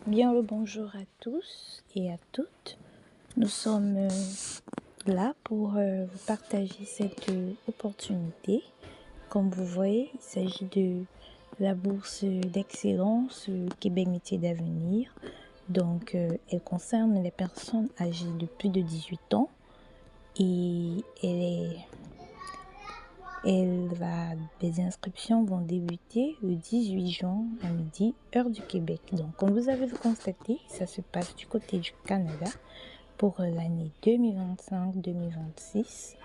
Bien le bonjour à tous et à toutes. Nous sommes là pour vous partager cette opportunité. Comme vous voyez, il s'agit de la bourse d'excellence Québec Métiers d'Avenir. Donc, elle concerne les personnes âgées de plus de 18 ans et les inscriptions vont débuter le 18 juin à midi, heure du Québec. Donc, comme vous avez constaté, ça se passe du côté du Canada pour l'année 2025-2026.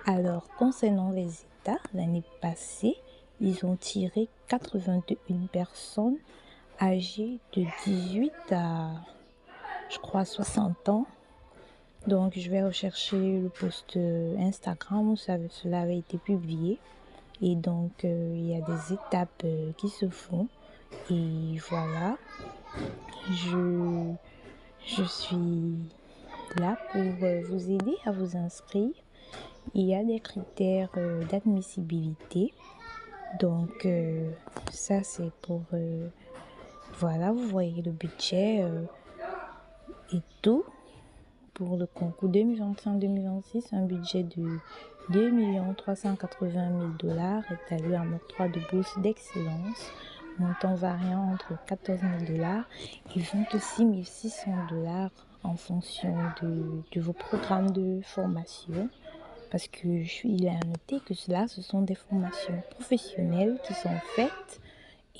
Alors, concernant les États, l'année passée, ils ont tiré 81 personnes âgées de 18 à, je crois, 60 ans. Donc, je vais rechercher le post Instagram où cela avait été publié. Et donc, il y a des étapes qui se font. Et voilà, je suis là pour vous aider à vous inscrire. Il y a des critères d'admissibilité. Donc, ça, c'est pour... voilà, vous voyez le budget et tout. Pour le concours 2025-2026, un budget de 2 380 000 $ étalé en octroi de bourse d'excellence, montant variant entre 14 000 $ et 26 600 $ en fonction de vos programmes de formation. Parce que il est à noter que ce sont des formations professionnelles qui sont faites.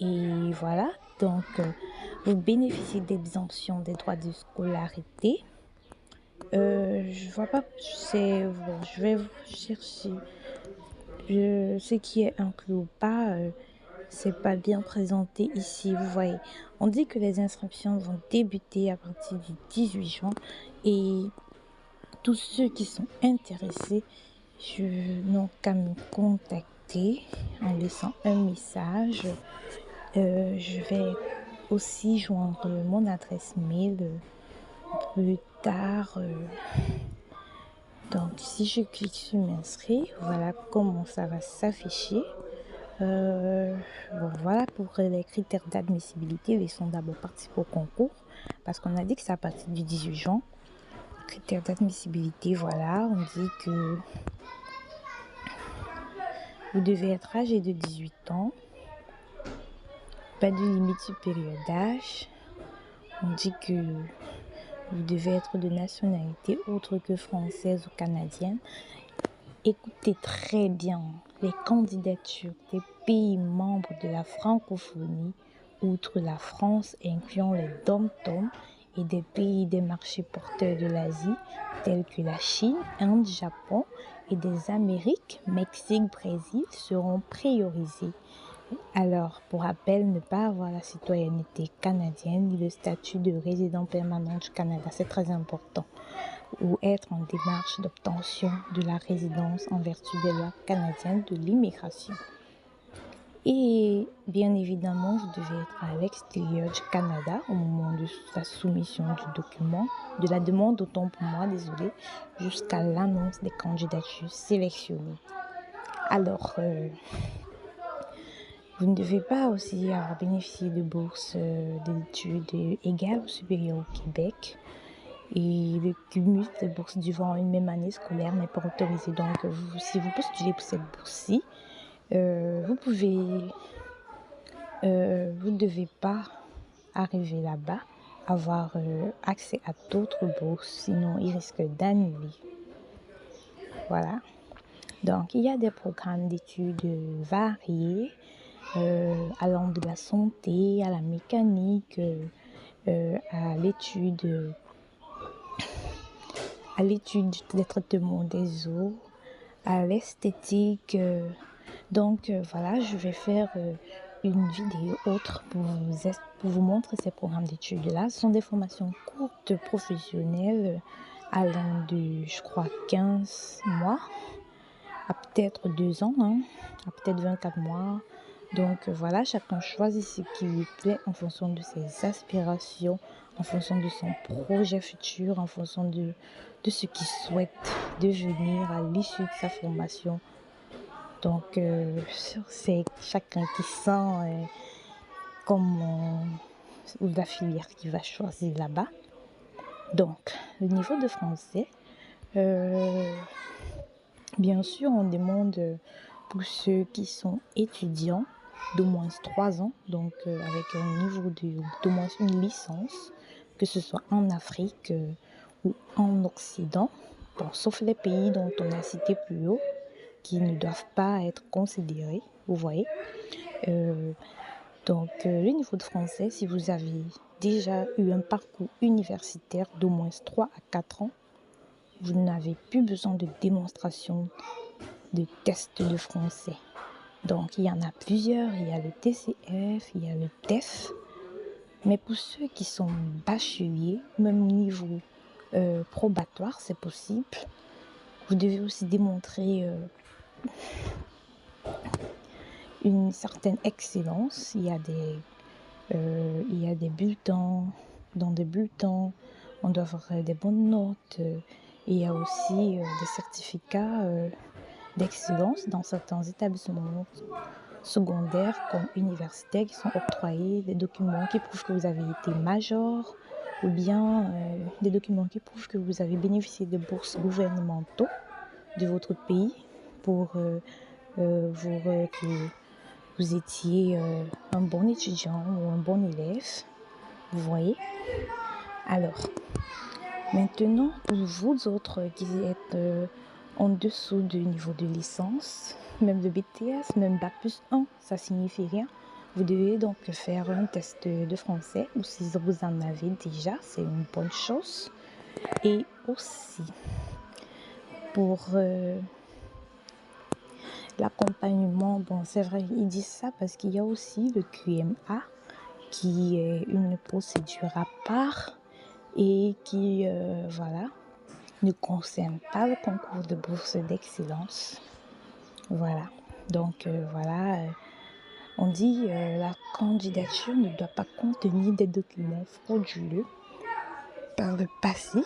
Et voilà, donc vous bénéficiez d'exemption des droits de scolarité. Je vois pas, je vais chercher ce qui est inclus ou pas, c'est pas bien présenté ici, vous voyez. On dit que les inscriptions vont débuter à partir du 18 juin et tous ceux qui sont intéressés, je n'ont qu'à me contacter en laissant un message. Je vais aussi joindre mon adresse mail plus tard. Donc, si je clique sur m'inscrire, voilà comment ça va s'afficher. Bon, voilà pour les critères d'admissibilité. Laissons d'abord participer au concours parce qu'on a dit que c'est à partir du 18 juin. Critères d'admissibilité, voilà, on dit que vous devez être âgé de 18 ans, pas de limite supérieure d'âge. On dit que vous devez être de nationalité autre que française ou canadienne. Écoutez très bien les candidatures des pays membres de la francophonie, outre la France, incluant les dom-toms et des pays des marchés porteurs de l'Asie, tels que la Chine, Inde, Japon et des Amériques, Mexique, Brésil, seront priorisés. Alors, pour rappel, ne pas avoir la citoyenneté canadienne ni le statut de résident permanent du Canada, c'est très important, ou être en démarche d'obtention de la résidence en vertu des lois canadiennes de l'immigration. Et bien évidemment, vous devez être à l'extérieur du Canada au moment de la soumission du document, de la demande, autant pour moi, désolé, jusqu'à l'annonce des candidatures sélectionnées. Alors, vous ne devez pas aussi avoir bénéficié de bourses d'études égales ou supérieures au Québec. Et le cumul des bourses durant une même année scolaire n'est pas autorisé. Donc, si vous postulez pour cette bourse-ci, vous ne devez pas arriver là-bas, avoir accès à d'autres bourses, sinon ils risquent d'annuler. Voilà. Donc, il y a des programmes d'études variés, allant de la santé à la mécanique, à l'étude des traitements des eaux, à l'esthétique. Donc, voilà, je vais faire une vidéo autre pour vous montrer ces programmes d'études-là. Ce sont des formations courtes professionnelles allant de, je crois, 15 mois à peut-être 2 ans, à peut-être 24 mois. Donc voilà, chacun choisit ce qui lui plaît en fonction de ses aspirations, en fonction de son projet futur, en fonction de ce qu'il souhaite devenir à l'issue de sa formation. Donc c'est chacun qui sent comment ou la filière qu'il va choisir là-bas. Donc, le niveau de français, bien sûr, on demande pour ceux qui sont étudiants d'au moins 3 ans, donc avec un niveau d'au moins une licence, que ce soit en Afrique ou en Occident, bon, sauf les pays dont on a cité plus haut, qui ne doivent pas être considérés, vous voyez. Donc, le niveau de français, si vous avez déjà eu un parcours universitaire d'au moins 3 à 4 ans, vous n'avez plus besoin de démonstration de tests de français. Donc, il y en a plusieurs. Il y a le TCF, il y a le TEF. Mais pour ceux qui sont bacheliers, même au niveau probatoire, c'est possible. Vous devez aussi démontrer une certaine excellence. Il y a des bulletins. Dans des bulletins, on doit avoir des bonnes notes. Il y a aussi des certificats d'excellence dans certains établissements secondaires comme universitaires qui sont octroyés, des documents qui prouvent que vous avez été major ou bien des documents qui prouvent que vous avez bénéficié de bourses gouvernementaux de votre pays pour que vous étiez un bon étudiant ou un bon élève. Vous voyez? Alors, maintenant, pour vous autres qui êtes en dessous du niveau de licence, même le BTS, même Bac plus 1, ça signifie rien. Vous devez donc faire un test de français, ou si vous en avez déjà, c'est une bonne chose. Et aussi, pour l'accompagnement, bon, c'est vrai, ils disent ça parce qu'il y a aussi le QMA, qui est une procédure à part et qui, voilà, ne concerne pas le concours de bourse d'excellence. Voilà. Donc, voilà. On dit la candidature ne doit pas contenir des documents frauduleux par le passé.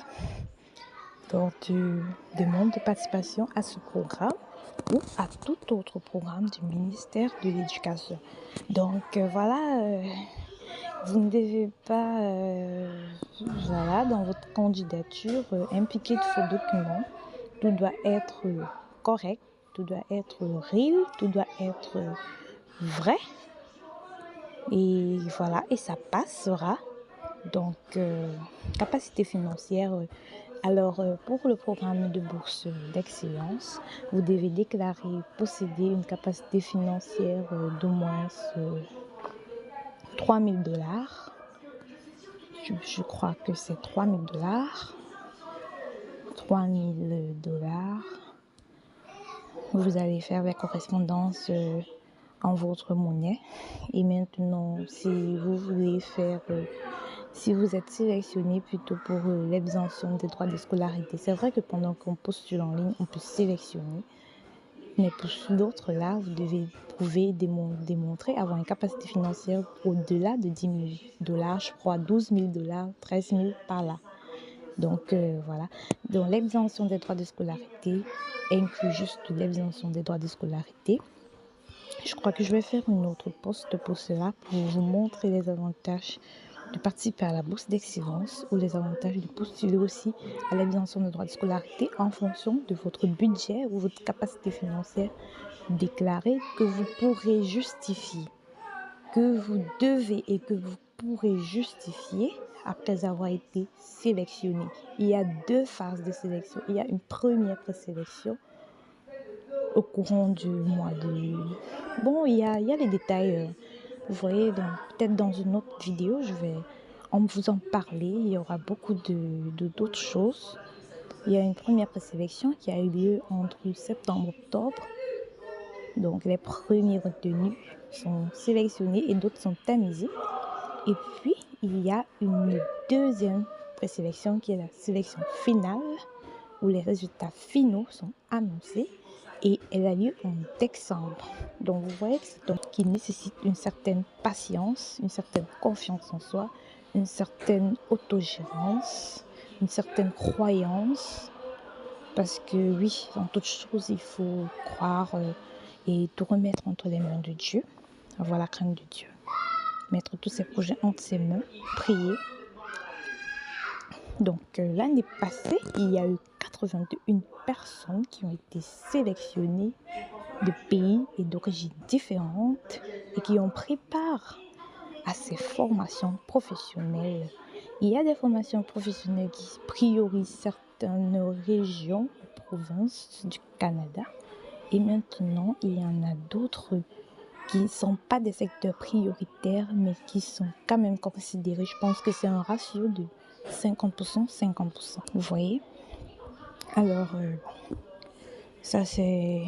Donc, tu demandes de participation à ce programme ou à tout autre programme du ministère de l'Éducation. Donc, voilà. Vous ne devez pas, voilà, dans votre candidature, impliquer de faux documents. Tout doit être correct, tout doit être real, tout doit être vrai. Et voilà, et ça passera. Donc, capacité financière. Alors, pour le programme de bourse d'excellence, vous devez déclarer posséder une capacité financière d'au moins 3 000 $. Je crois que c'est 3 000 $. 3 000 $. Vous allez faire la correspondance en votre monnaie. Et maintenant, si vous voulez faire, si vous êtes sélectionné plutôt pour l'exemption des droits de scolarité, c'est vrai que pendant qu'on postule en ligne, on peut sélectionner. Mais pour d'autres là, vous devez prouver, démontrer, avoir une capacité financière au-delà de 10 000 $, je crois 12 000 $, 13 000 par là. Donc voilà. Donc l'exemption des droits de scolarité inclut juste l'exemption des droits de scolarité. Je crois que je vais faire une autre post pour cela, pour vous montrer les avantages de participer à la bourse d'excellence ou les avantages de postuler aussi à l'exemption des droits de scolarité en fonction de votre budget ou votre capacité financière déclarée que vous pourrez justifier, que vous devez et que vous pourrez justifier après avoir été sélectionné. Il y a 2 phases de sélection. Il y a une première présélection au courant du mois de... Bon, il y a les détails, vous voyez, peut-être dans une autre vidéo, je vais vous en parler. Il y aura beaucoup d'autres choses. Il y a une première présélection qui a eu lieu entre septembre et octobre. Donc, les premiers retenus sont sélectionnés et d'autres sont tamisés. Et puis, il y a une deuxième présélection qui est la sélection finale, où les résultats finaux sont annoncés et elle a lieu en décembre. Donc, vous voyez que c'est donc qui nécessite une certaine patience, une certaine confiance en soi, une certaine autogérance, une certaine croyance. Parce que oui, en toute chose, il faut croire et tout remettre entre les mains de Dieu, avoir la crainte de Dieu. mettre tous ces projets entre ses mains, prier. Donc l'année passée, il y a eu 81 personnes qui ont été sélectionnées de pays et d'origines différentes et qui ont pris part à ces formations professionnelles. Il y a des formations professionnelles qui priorisent certaines régions, provinces du Canada. Et maintenant, il y en a d'autres qui ne sont pas des secteurs prioritaires, mais qui sont quand même considérés. Je pense que c'est un ratio de 50%, 50%. Vous voyez? Alors, ça c'est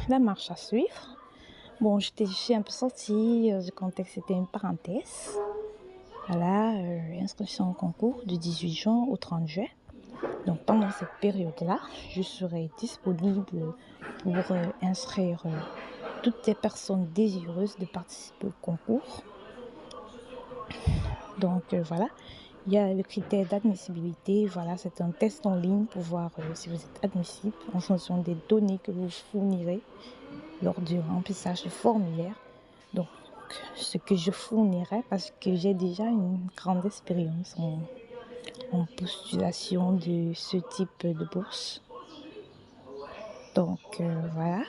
la marche à suivre. Bon, je suis un peu sortie du contexte, c'était une parenthèse. Voilà, inscription au concours du 18 juin au 30 juin. Donc pendant cette période-là, je serai disponible pour inscrire toutes les personnes désireuses de participer au concours. Donc voilà, il y a le critère d'admissibilité. Voilà, c'est un test en ligne pour voir si vous êtes admissible en fonction des données que vous fournirez lors du remplissage du formulaire. Donc, ce que je fournirai, parce que j'ai déjà une grande expérience en postulation de ce type de bourse. Donc, voilà.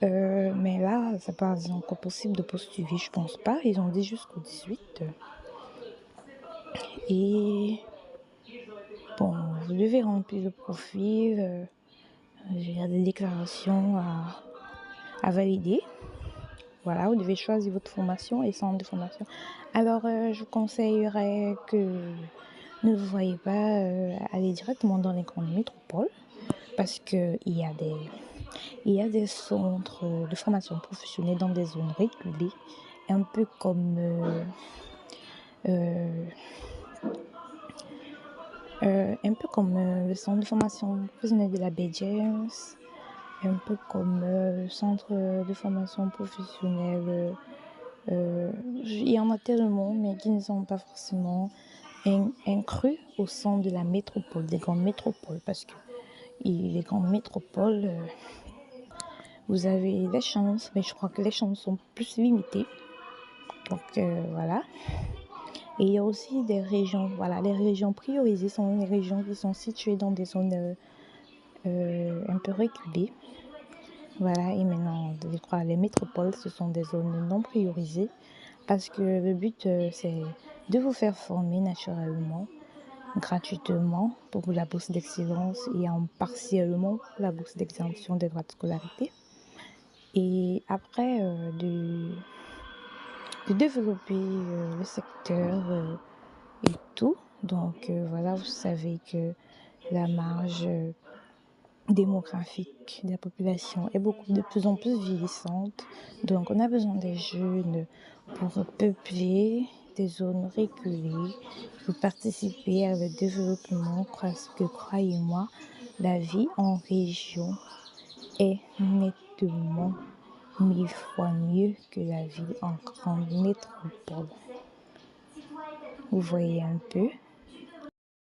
Mais là, c'est pas encore possible de postuler, je pense pas. Ils ont dit jusqu'au 18. Et bon, vous devez remplir le profil. Il y a des déclarations à valider. Voilà, vous devez choisir votre formation et centre de formation. Alors, je vous conseillerais que ne vous voyez pas aller directement dans les grandes métropoles parce qu'il y a des centres de formation professionnelle dans des zones reculées, un peu comme le centre de formation professionnelle de la Baie James, un peu comme le centre de formation professionnelle. Il y en a tellement, mais qui ne sont pas forcément inclus au sein de la métropole, des grandes métropoles, parce que les grandes métropoles, vous avez des chances, mais je crois que les chances sont plus limitées. Donc voilà. Et il y a aussi des régions, voilà, les régions priorisées sont les régions qui sont situées dans des zones un peu reculées. Voilà, et maintenant, je crois les métropoles, ce sont des zones non priorisées parce que le but, c'est de vous faire former naturellement, gratuitement pour la bourse d'excellence et partiellement la bourse d'exemption des droits de scolarité. Et après, de développer le secteur et tout. Donc voilà, vous savez que la marge démographique de la population est de plus en plus vieillissante. Donc on a besoin des jeunes pour peupler des zones reculées, pour participer à le développement, parce que croyez-moi, la vie en région est nettement 1000 fois mieux que la vie en grande métropole. Vous voyez un peu.